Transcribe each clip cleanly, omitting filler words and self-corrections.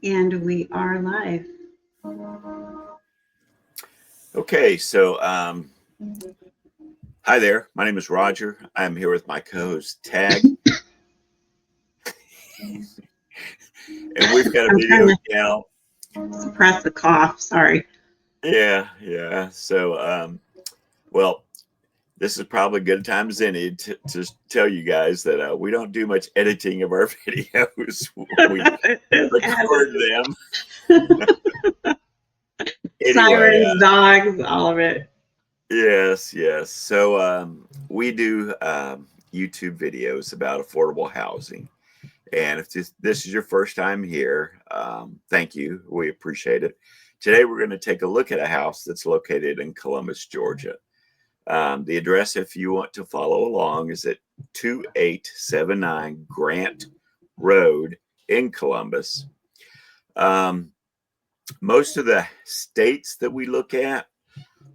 And we are live. Okay, so hi there. My name is Roger. I'm here with my co-host Tagg, and we've got a I'm video trying channel. to suppress the cough. Sorry. Yeah. So, well, this is probably a good time as any to tell you guys that we don't do much editing of our videos. We record them. Anyway, Sirens, dogs, all of it. yes. So we do YouTube videos about affordable housing. And if this is your first time here, thank you. We appreciate it. Today, we're going to take a look at a house that's located in Columbus, Georgia. The address, if you want to follow along, is at 2879 Grant Road in Columbus. Most of the states that we look at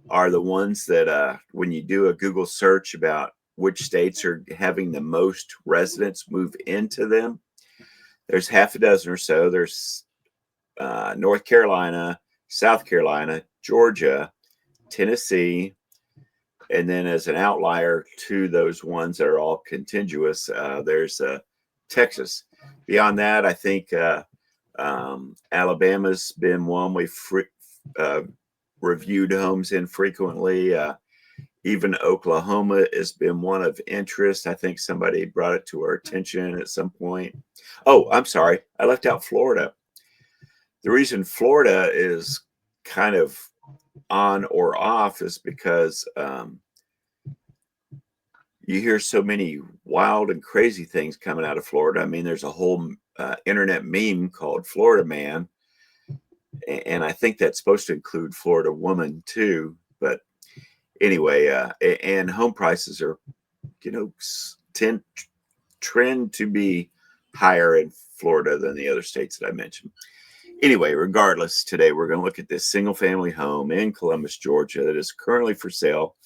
are the ones that when you do a Google search about which states are having the most residents move into them, there's half a dozen or so. There's North Carolina, South Carolina, Georgia, Tennessee, and then as an outlier to those ones that are all contiguous, there's Texas. Beyond that, I think Alabama's been one we've reviewed homes in frequently. Even Oklahoma has been one of interest. I think somebody brought it to our attention at some point. Oh, I'm sorry. I left out Florida. The reason Florida is kind of on or off is because you hear so many wild and crazy things coming out of Florida. I mean, there's a whole internet meme called Florida Man. And I think that's supposed to include Florida Woman too. But anyway, and home prices are, trend to be higher in Florida than the other states that I mentioned. Anyway, regardless, today we're going to look at this single family home in Columbus, Georgia that is currently for sale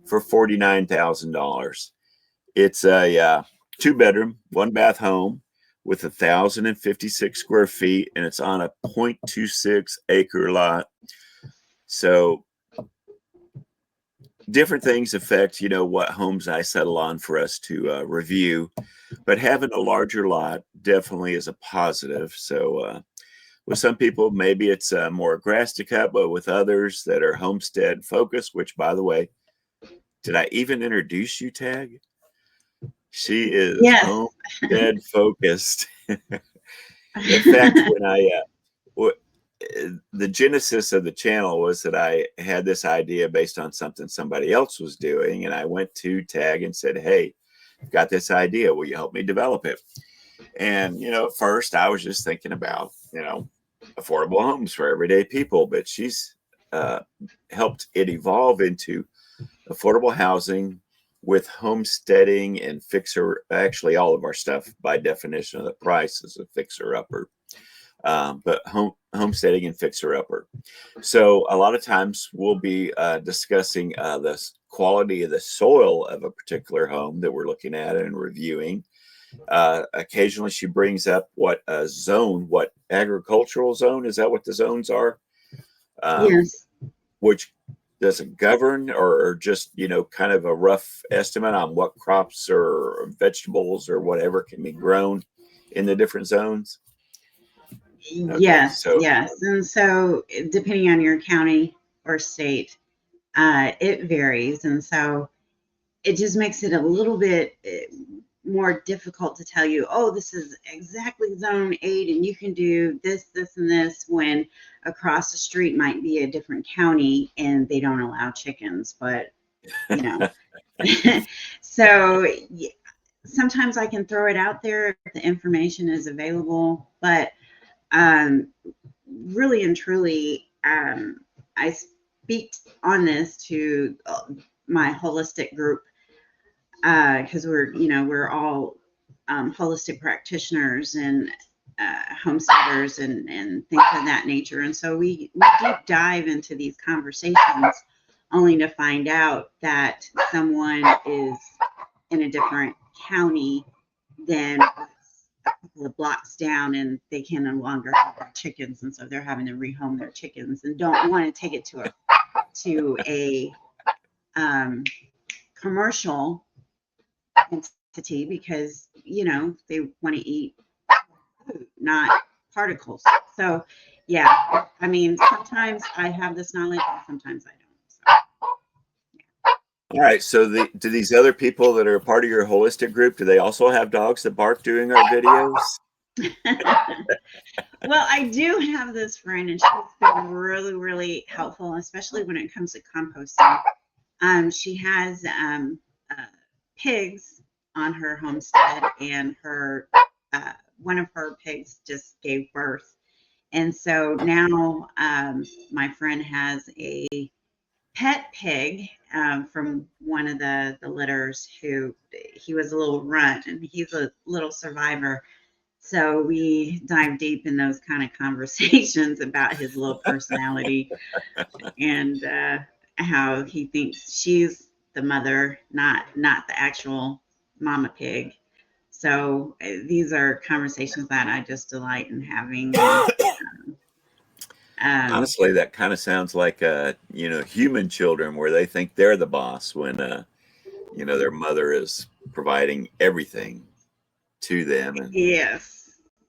for $49,000. It's a 2-bedroom, 1-bath home with 1,056 square feet, and it's on a 0.26 acre lot. So different things affect, what homes I settle on for us to review, but having a larger lot definitely is a positive. So with some people, maybe it's more grass to cut, but with others that are homestead focused, which, by the way, did I even introduce you, Tagg? She is homestead focused. In fact, the genesis of the channel was that I had this idea based on something somebody else was doing. And I went to Tagg and said, hey, I've got this idea. Will you help me develop it? And, at first I was just thinking about, affordable homes for everyday people, but she's helped it evolve into affordable housing with homesteading and fixer. Actually, all of our stuff by definition of the price is a fixer upper. But homesteading and fixer upper. So a lot of times we'll be discussing the quality of the soil of a particular home that we're looking at and reviewing. Occasionally she brings up what agricultural zone, is that what the zones are? Yes. Which doesn't govern or just, kind of a rough estimate on what crops or vegetables or whatever can be grown in the different zones. Okay, yes. And so depending on your county or state, it varies. And so it just makes it a little bit more difficult to tell you, oh, this is exactly zone 8 and you can do this, and this, when across the street might be a different county and they don't allow chickens. But, so sometimes I can throw it out there if the information is available. But really and truly, I speak on this to my holistic group because we're all holistic practitioners and homesteaders and things of that nature. And so we deep dive into these conversations only to find out that someone is in a different county than couple of blocks down, and they can no longer have their chickens, and so they're having to rehome their chickens and don't want to take it to a commercial entity because they want to eat food, not particles. So yeah, I mean, sometimes I have this knowledge and sometimes I don't. All right. So do these other people that are a part of your holistic group, do they also have dogs that bark during our videos? Well, I do have this friend, and she's been really, really helpful, especially when it comes to composting. She has pigs on her homestead, and her one of her pigs just gave birth, and so now my friend has a pet pig from one of the litters who he was a little runt, and he's a little survivor. So we dive deep in those kind of conversations about his little personality and how he thinks she's the mother, not the actual mama pig. So these are conversations that I just delight in having. Honestly, that kind of sounds like human children where they think they're the boss when their mother is providing everything to them, and Yes.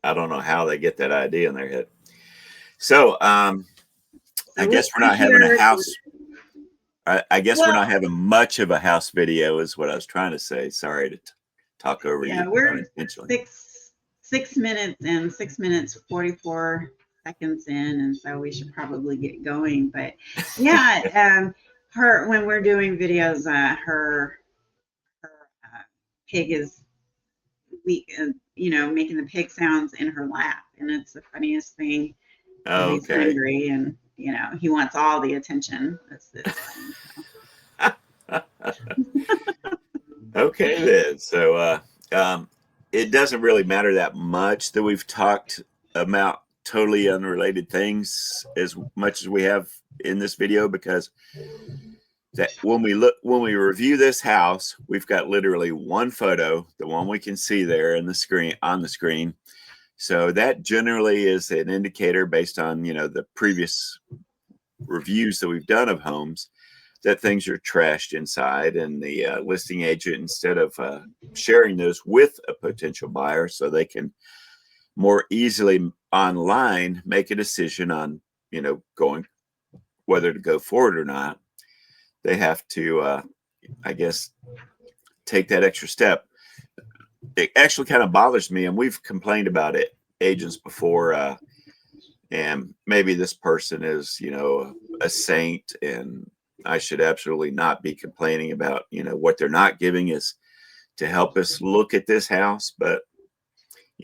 I don't know how they get that idea in their head. So I guess we're not having a house. I guess we're not having much of a house video, is what I was trying to say. Sorry to talk over you. Yeah, we're 6 minutes and 6 minutes 44 seconds in, and so we should probably get going. But yeah, her when we're doing videos, her pig is making the pig sounds in her lap, and it's the funniest thing. Oh, he's hungry, and he wants all the attention. It's funny, so. Okay then. So it doesn't really matter that much that we've talked about totally unrelated things as much as we have in this video, because that when we review this house, we've got literally one photo, the one we can see there on the screen. So that generally is an indicator based on the previous reviews that we've done of homes that things are trashed inside, and the listing agent, instead of sharing those with a potential buyer so they can more easily online make a decision on going whether to go forward or not, they have to I guess take that extra step. It actually kind of bothers me, and we've complained about it agents before, and maybe this person is a saint, and I should absolutely not be complaining about what they're not giving us to help us look at this house. But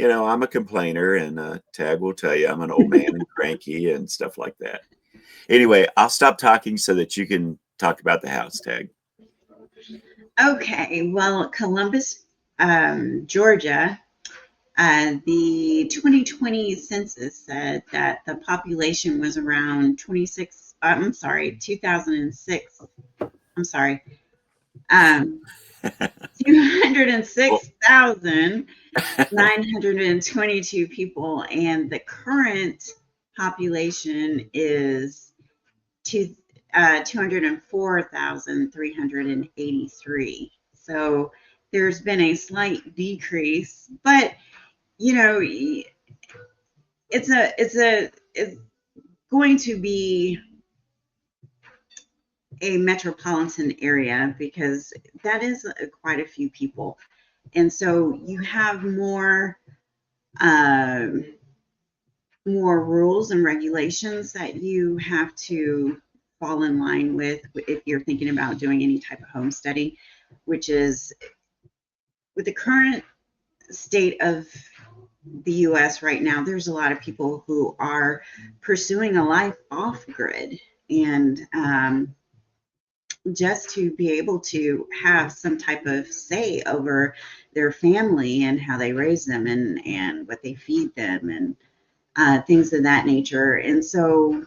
I'm a complainer, and Tagg will tell you I'm an old man and cranky and stuff like that. Anyway, I'll stop talking so that you can talk about the house, Tagg. Okay, well, Columbus, Georgia, the 2020 census said that the population was around 2006. 206,922 people, and the current population is 204,383. So there's been a slight decrease, but it's going to be a metropolitan area because that is quite a few people, and so you have more rules and regulations that you have to fall in line with if you're thinking about doing any type of homesteading, which is with the current state of the US right now, there's a lot of people who are pursuing a life off grid, and just to be able to have some type of say over their family and how they raise them and what they feed them and things of that nature. And so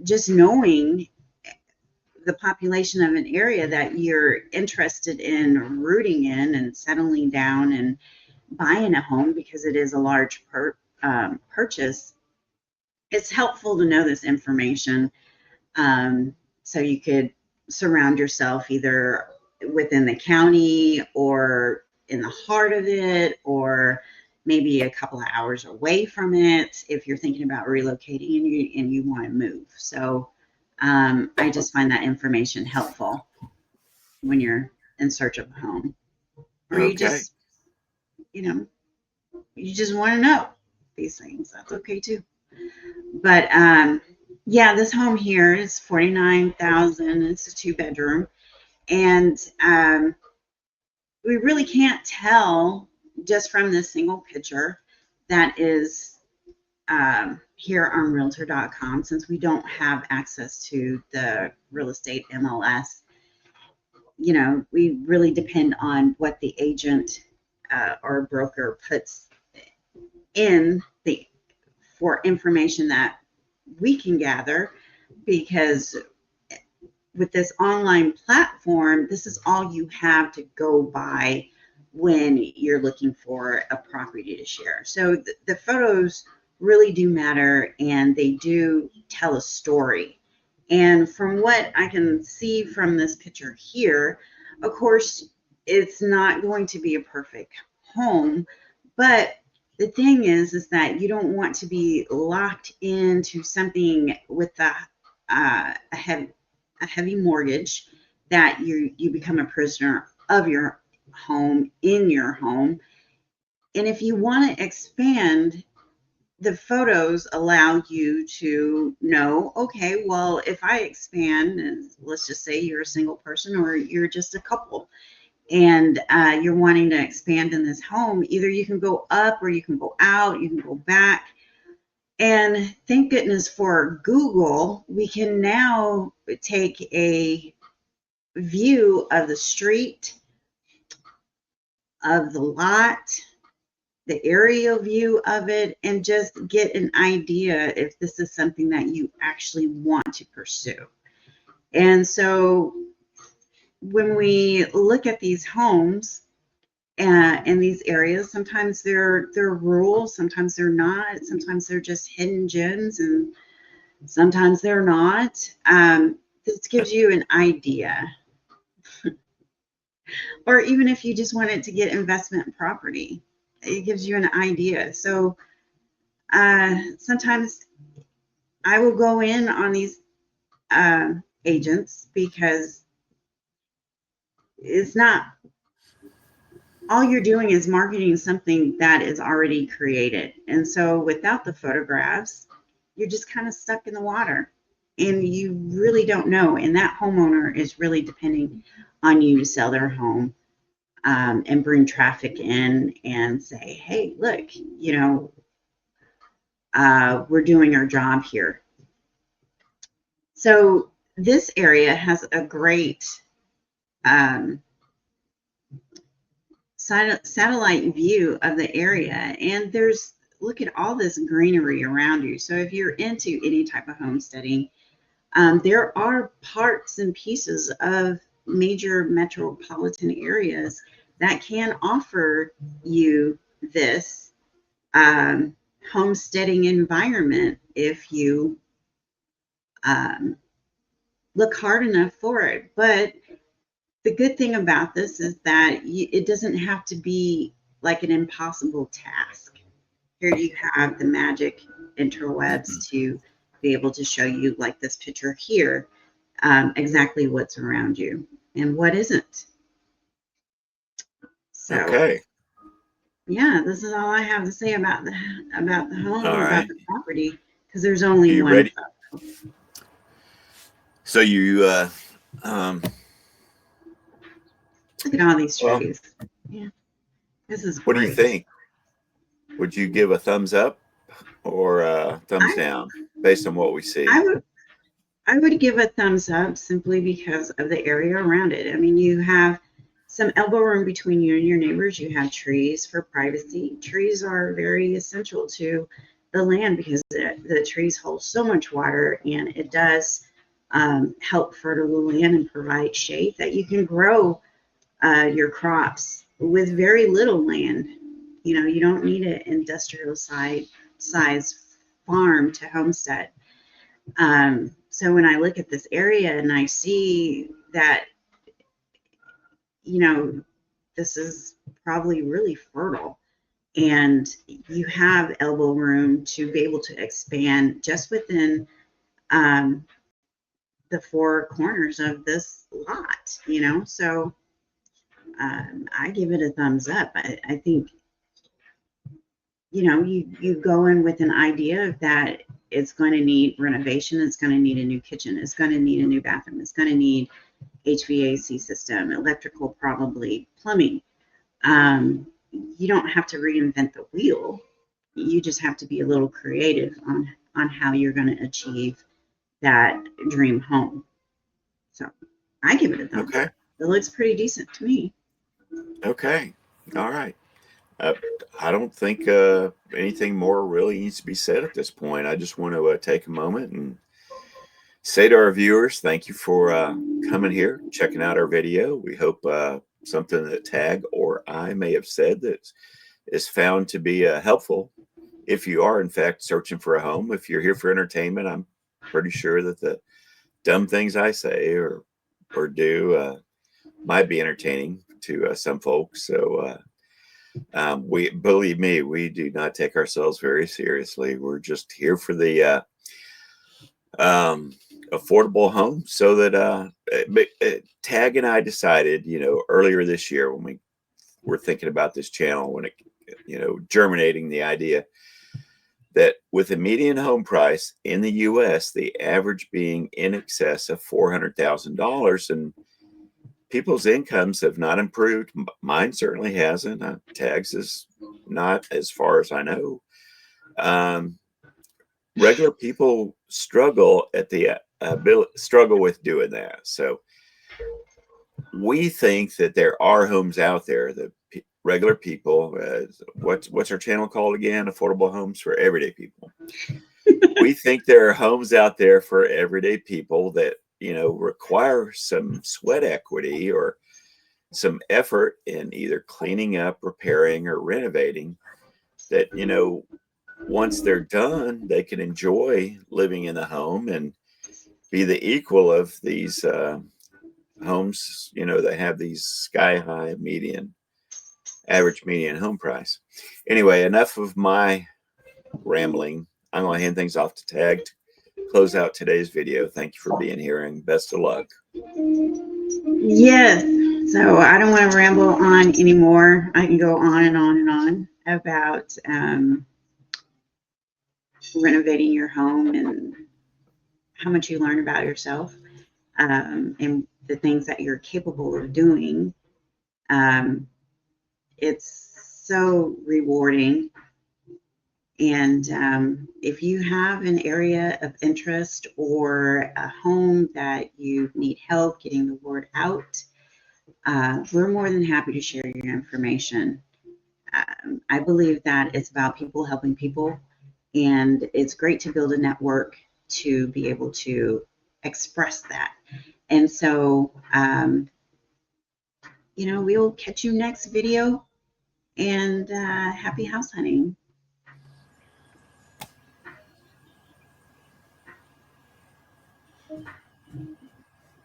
just knowing the population of an area that you're interested in rooting in and settling down and buying a home, because it is a large purchase, it's helpful to know this information, so you could surround yourself either within the county or in the heart of it, or maybe a couple of hours away from it if you're thinking about relocating and you want to move. So I just find that information helpful when you're in search of a home, or you just, you just want to know these things. That's okay too. But yeah, this home here is $49,000. It's a 2-bedroom, and we really can't tell just from this single picture that is here on realtor.com, since we don't have access to the real estate MLS. We really depend on what the agent or broker puts in for information that we can gather, because with this online platform, this is all you have to go by when you're looking for a property to share. So the photos really do matter, and they do tell a story. And from what I can see from this picture here, of course, it's not going to be a perfect home, but the thing is that you don't want to be locked into something with a heavy mortgage, that you become a prisoner of your home, in your home. And if you want to expand, the photos allow you to know, okay, well, if I expand, and let's just say you're a single person or you're just a couple, and you're wanting to expand in this home, either you can go up or you can go out, you can go back. And thank goodness for Google, we can now take a view of the street, of the lot, the aerial view of it, and just get an idea if this is something that you actually want to pursue. And so when we look at these homes in these areas, sometimes they're rural, sometimes they're not, sometimes they're just hidden gems, and sometimes they're not. This gives you an idea. Or even if you just wanted to get investment property, it gives you an idea. So sometimes I will go in on these agents, because it's not, all you're doing is marketing something that is already created. And so without the photographs, you're just kind of stuck in the water, and you really don't know. And that homeowner is really depending on you to sell their home, and bring traffic in and say, hey, look, we're doing our job here. So this area has a great satellite view of the area, and look at all this greenery around you. So if you're into any type of homesteading, there are parts and pieces of major metropolitan areas that can offer you this homesteading environment if you look hard enough for it. But the good thing about this is that it doesn't have to be like an impossible task. Here you have the magic interwebs to be able to show you, like this picture here, exactly what's around you and what isn't. So, okay. Yeah, this is all I have to say about the home, All right. about the property, because there's only one. Ready? So you look at all these trees. Well, yeah, this is what great. do you think? Would you give a thumbs up or a thumbs down based on what we see? I would give a thumbs up, simply because of the area around it. I mean, you have some elbow room between you and your neighbors. You have trees for privacy. Trees are very essential to the land, because the trees hold so much water, and it does help fertile the land and provide shade that you can grow your crops with very little land. You know, you don't need an industrial size farm to homestead. So when I look at this area and I see that, you know, this is probably really fertile, and you have elbow room to be able to expand just within um, the four corners of this lot, you know. So I give it a thumbs up. I think, you know, you go in with an idea that it's going to need renovation, it's going to need a new kitchen, it's going to need a new bathroom, it's going to need HVAC system, electrical, probably plumbing. You don't have to reinvent the wheel. You just have to be a little creative on how you're going to achieve that dream home. So I give it a thumbs Okay. up. It looks pretty decent to me. Okay. All right. I don't think anything more really needs to be said at this point. I just want to take a moment and say to our viewers, thank you for coming here, checking out our video. We hope something that Tagg or I may have said that is found to be helpful. If you are, in fact, searching for a home, if you're here for entertainment, I'm pretty sure that the dumb things I say or do might be entertaining to some folks. So we, believe me, we do not take ourselves very seriously. We're just here for the affordable home, so that Tagg and I decided, you know, earlier this year when we were thinking about this channel, when it, you know, germinating the idea that with a median home price in the US, the average being in excess of $400,000, and people's incomes have not improved. Mine certainly hasn't. Tagg's is not, as far as I know. Regular people struggle at the struggle with doing that. So we think that there are homes out there that regular people, what's our channel called again? Affordable Homes for Everyday People. We think there are homes out there for everyday people that, you know, require some sweat equity or some effort in either cleaning up, repairing, or renovating, that, you know, once they're done, they can enjoy living in the home and be the equal of these homes, you know, that have these sky high average median home price. Anyway, enough of my rambling. I'm going to hand things off to Tagg to close out today's video. Thank you for being here and best of luck. Yes. So I don't want to ramble on anymore. I can go on and on and on about renovating your home and how much you learn about yourself, and the things that you're capable of doing. It's so rewarding. And if you have an area of interest or a home that you need help getting the word out, we're more than happy to share your information. I believe that it's about people helping people, and it's great to build a network to be able to express that. And so, you know, we'll catch you next video, and happy house hunting.